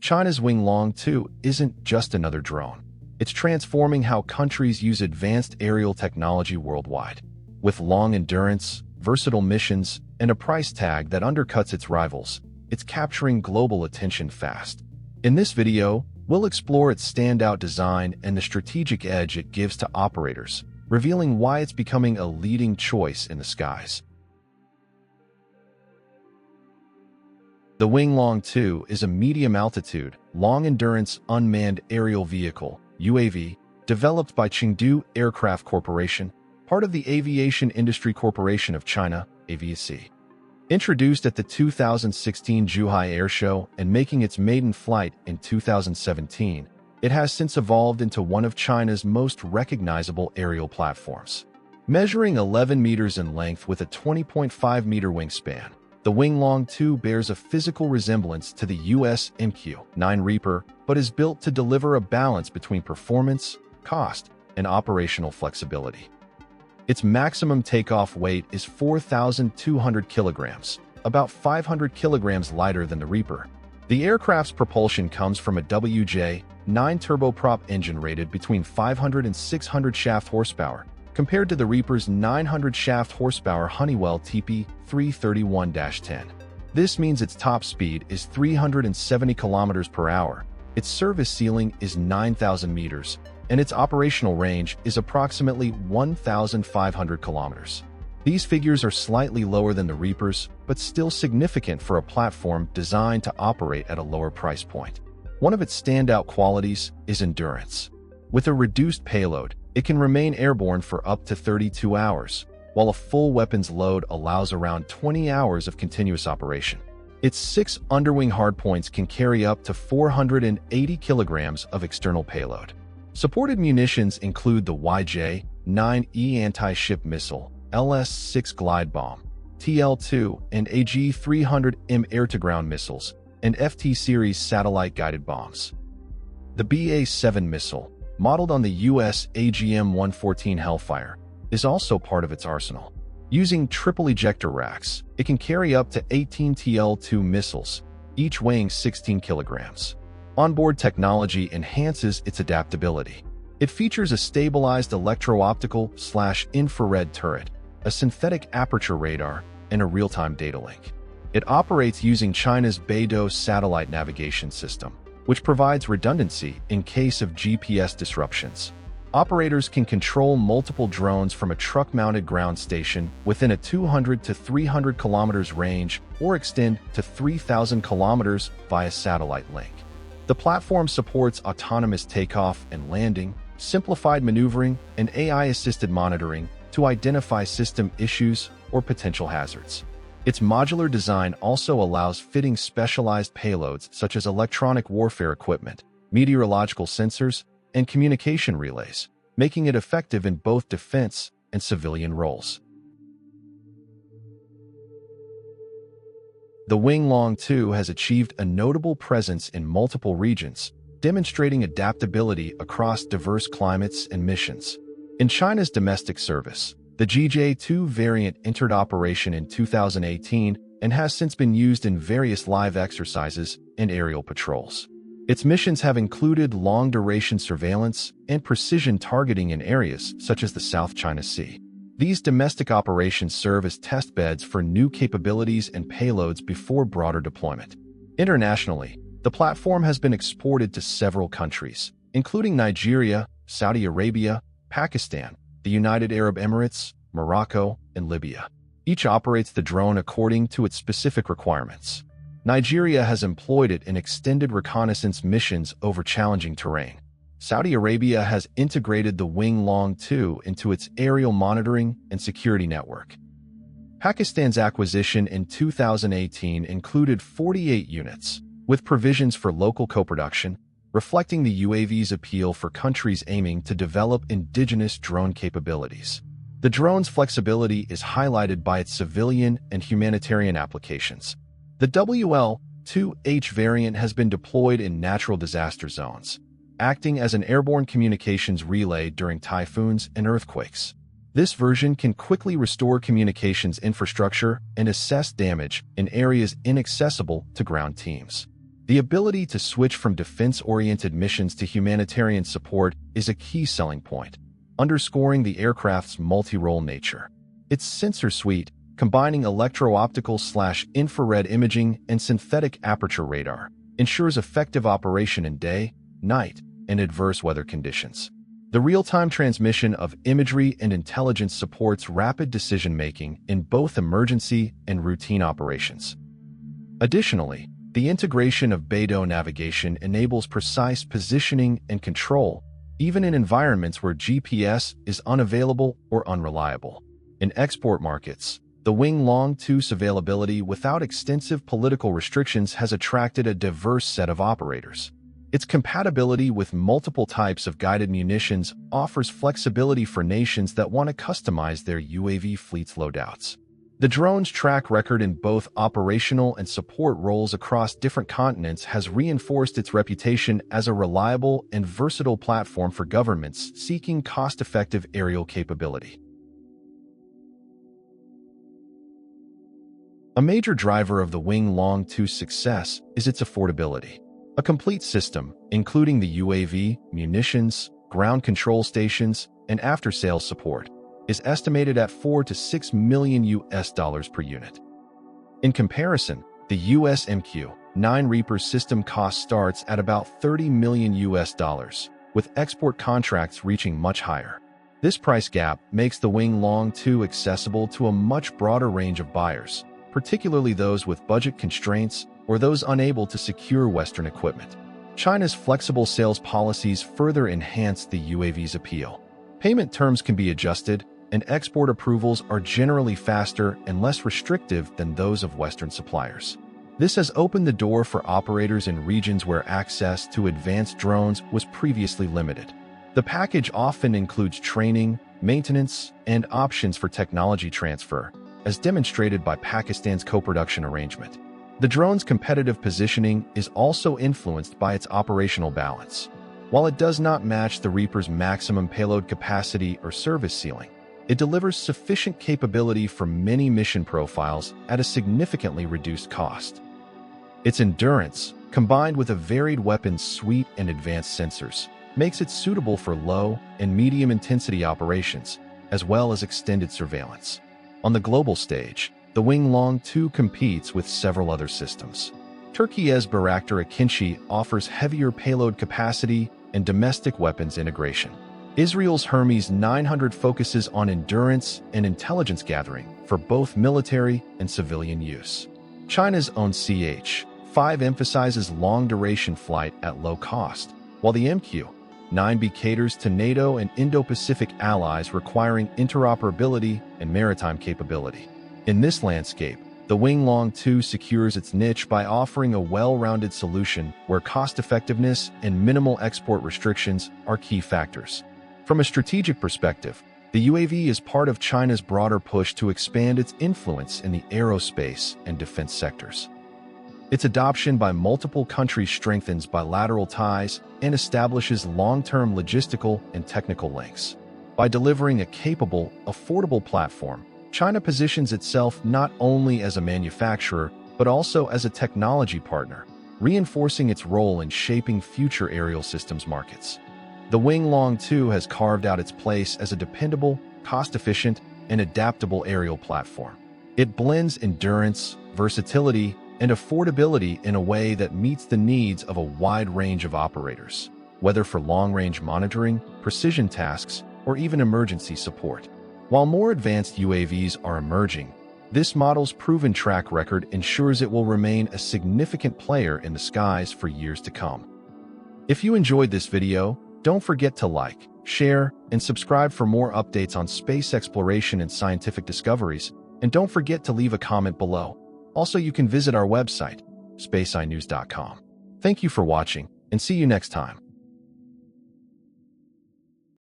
China's Wing Loong II isn't just another drone. It's transforming how countries use advanced aerial technology worldwide. With long endurance, versatile missions, and a price tag that undercuts its rivals, it's capturing global attention fast. In this video, we'll explore its standout design and the strategic edge it gives to operators, revealing why it's becoming a leading choice in the skies. The Wing Loong II is a medium-altitude, long-endurance unmanned aerial vehicle (UAV) developed by Chengdu Aircraft Corporation, part of the Aviation Industry Corporation of China, AVIC. Introduced at the 2016 Zhuhai Air Show and making its maiden flight in 2017, it has since evolved into one of China's most recognizable aerial platforms. Measuring 11 meters in length with a 20.5-meter wingspan, the Wing Loong II bears a physical resemblance to the US MQ-9 Reaper, but is built to deliver a balance between performance, cost, and operational flexibility. Its maximum takeoff weight is 4,200 kilograms, about 500 kilograms lighter than the Reaper. The aircraft's propulsion comes from a WJ-9 turboprop engine rated between 500 and 600 shaft horsepower, compared to the Reaper's 900 shaft horsepower Honeywell TP331-10. This means its top speed is 370 kilometers per hour, its service ceiling is 9,000 meters, and its operational range is approximately 1,500 kilometers. These figures are slightly lower than the Reaper's, but still significant for a platform designed to operate at a lower price point. One of its standout qualities is endurance. With a reduced payload, it can remain airborne for up to 32 hours, while a full weapons load allows around 20 hours of continuous operation. Its 6 underwing hardpoints can carry up to 480 kilograms of external payload. Supported munitions include the YJ-9E anti-ship missile, LS-6 glide bomb, TL-2 and AG-300M air-to-ground missiles, and FT-series satellite-guided bombs. The BA-7 missile, modeled on the US AGM-114 Hellfire, is also part of its arsenal. Using triple ejector racks, it can carry up to 18 TL-2 missiles, each weighing 16 kilograms. Onboard technology enhances its adaptability. It features a stabilized electro-optical/infrared turret, a synthetic aperture radar, and a real-time data link. It operates using China's Beidou satellite navigation system, which provides redundancy in case of GPS disruptions. Operators can control multiple drones from a truck-mounted ground station within a 200 to 300 kilometers range or extend to 3,000 kilometers via satellite link. The platform supports autonomous takeoff and landing, simplified maneuvering, and AI-assisted monitoring to identify system issues or potential hazards. Its modular design also allows fitting specialized payloads such as electronic warfare equipment, meteorological sensors, and communication relays, making it effective in both defense and civilian roles. The Wing Loong II has achieved a notable presence in multiple regions, demonstrating adaptability across diverse climates and missions. In China's domestic service, the GJ-2 variant entered operation in 2018 and has since been used in various live exercises and aerial patrols. Its missions have included long-duration surveillance and precision targeting in areas such as the South China Sea. These domestic operations serve as test beds for new capabilities and payloads before broader deployment. Internationally, the platform has been exported to several countries, including Nigeria, Saudi Arabia, Pakistan, the United Arab Emirates, Morocco, and Libya. Each operates the drone according to its specific requirements. Nigeria has employed it in extended reconnaissance missions over challenging terrain. Saudi Arabia has integrated the Wing Loong II into its aerial monitoring and security network. Pakistan's acquisition in 2018 included 48 units, with provisions for local co-production, reflecting the UAV's appeal for countries aiming to develop indigenous drone capabilities. The drone's flexibility is highlighted by its civilian and humanitarian applications. The WL-2H variant has been deployed in natural disaster zones, acting as an airborne communications relay during typhoons and earthquakes. This version can quickly restore communications infrastructure and assess damage in areas inaccessible to ground teams. The ability to switch from defense-oriented missions to humanitarian support is a key selling point, underscoring the aircraft's multi-role nature. Its sensor suite, combining electro-optical/infrared imaging and synthetic aperture radar, ensures effective operation in day, night, and adverse weather conditions. The real-time transmission of imagery and intelligence supports rapid decision-making in both emergency and routine operations. Additionally, the integration of Beidou navigation enables precise positioning and control, even in environments where GPS is unavailable or unreliable. In export markets, the Wing Loong II's availability without extensive political restrictions has attracted a diverse set of operators. Its compatibility with multiple types of guided munitions offers flexibility for nations that want to customize their UAV fleet's loadouts. The drone's track record in both operational and support roles across different continents has reinforced its reputation as a reliable and versatile platform for governments seeking cost-effective aerial capability. A major driver of the Wing Loong II's success is its affordability. A complete system, including the UAV, munitions, ground control stations, and after-sales support, is estimated at $4 to $6 million per unit. In comparison, the US MQ-9 Reaper system cost starts at about $30 million, with export contracts reaching much higher. This price gap makes the Wing Loong II accessible to a much broader range of buyers, particularly those with budget constraints or those unable to secure Western equipment. China's flexible sales policies further enhance the UAV's appeal. Payment terms can be adjusted, and export approvals are generally faster and less restrictive than those of Western suppliers. This has opened the door for operators in regions where access to advanced drones was previously limited. The package often includes training, maintenance, and options for technology transfer, as demonstrated by Pakistan's co-production arrangement. The drone's competitive positioning is also influenced by its operational balance. While it does not match the Reaper's maximum payload capacity or service ceiling, it delivers sufficient capability for many mission profiles at a significantly reduced cost. Its endurance, combined with a varied weapons suite and advanced sensors, makes it suitable for low and medium-intensity operations, as well as extended surveillance. On the global stage, the Wing Loong II competes with several other systems. Turkey's Bayraktar Akinci offers heavier payload capacity and domestic weapons integration. Israel's Hermes 900 focuses on endurance and intelligence gathering for both military and civilian use. China's own CH-5 emphasizes long-duration flight at low cost, while the MQ-9B caters to NATO and Indo-Pacific allies requiring interoperability and maritime capability. In this landscape, the Wing Loong II secures its niche by offering a well-rounded solution where cost-effectiveness and minimal export restrictions are key factors. From a strategic perspective, the UAV is part of China's broader push to expand its influence in the aerospace and defense sectors. Its adoption by multiple countries strengthens bilateral ties and establishes long-term logistical and technical links. By delivering a capable, affordable platform, China positions itself not only as a manufacturer, but also as a technology partner, reinforcing its role in shaping future aerial systems markets. The Wing Loong II has carved out its place as a dependable, cost-efficient, and adaptable aerial platform. It blends endurance, versatility, and affordability in a way that meets the needs of a wide range of operators, whether for long-range monitoring, precision tasks, or even emergency support. While more advanced UAVs are emerging, this model's proven track record ensures it will remain a significant player in the skies for years to come. If you enjoyed this video, don't forget to like, share, and subscribe for more updates on space exploration and scientific discoveries, and don't forget to leave a comment below. Also, you can visit our website, spaceinews.com. Thank you for watching, and see you next time.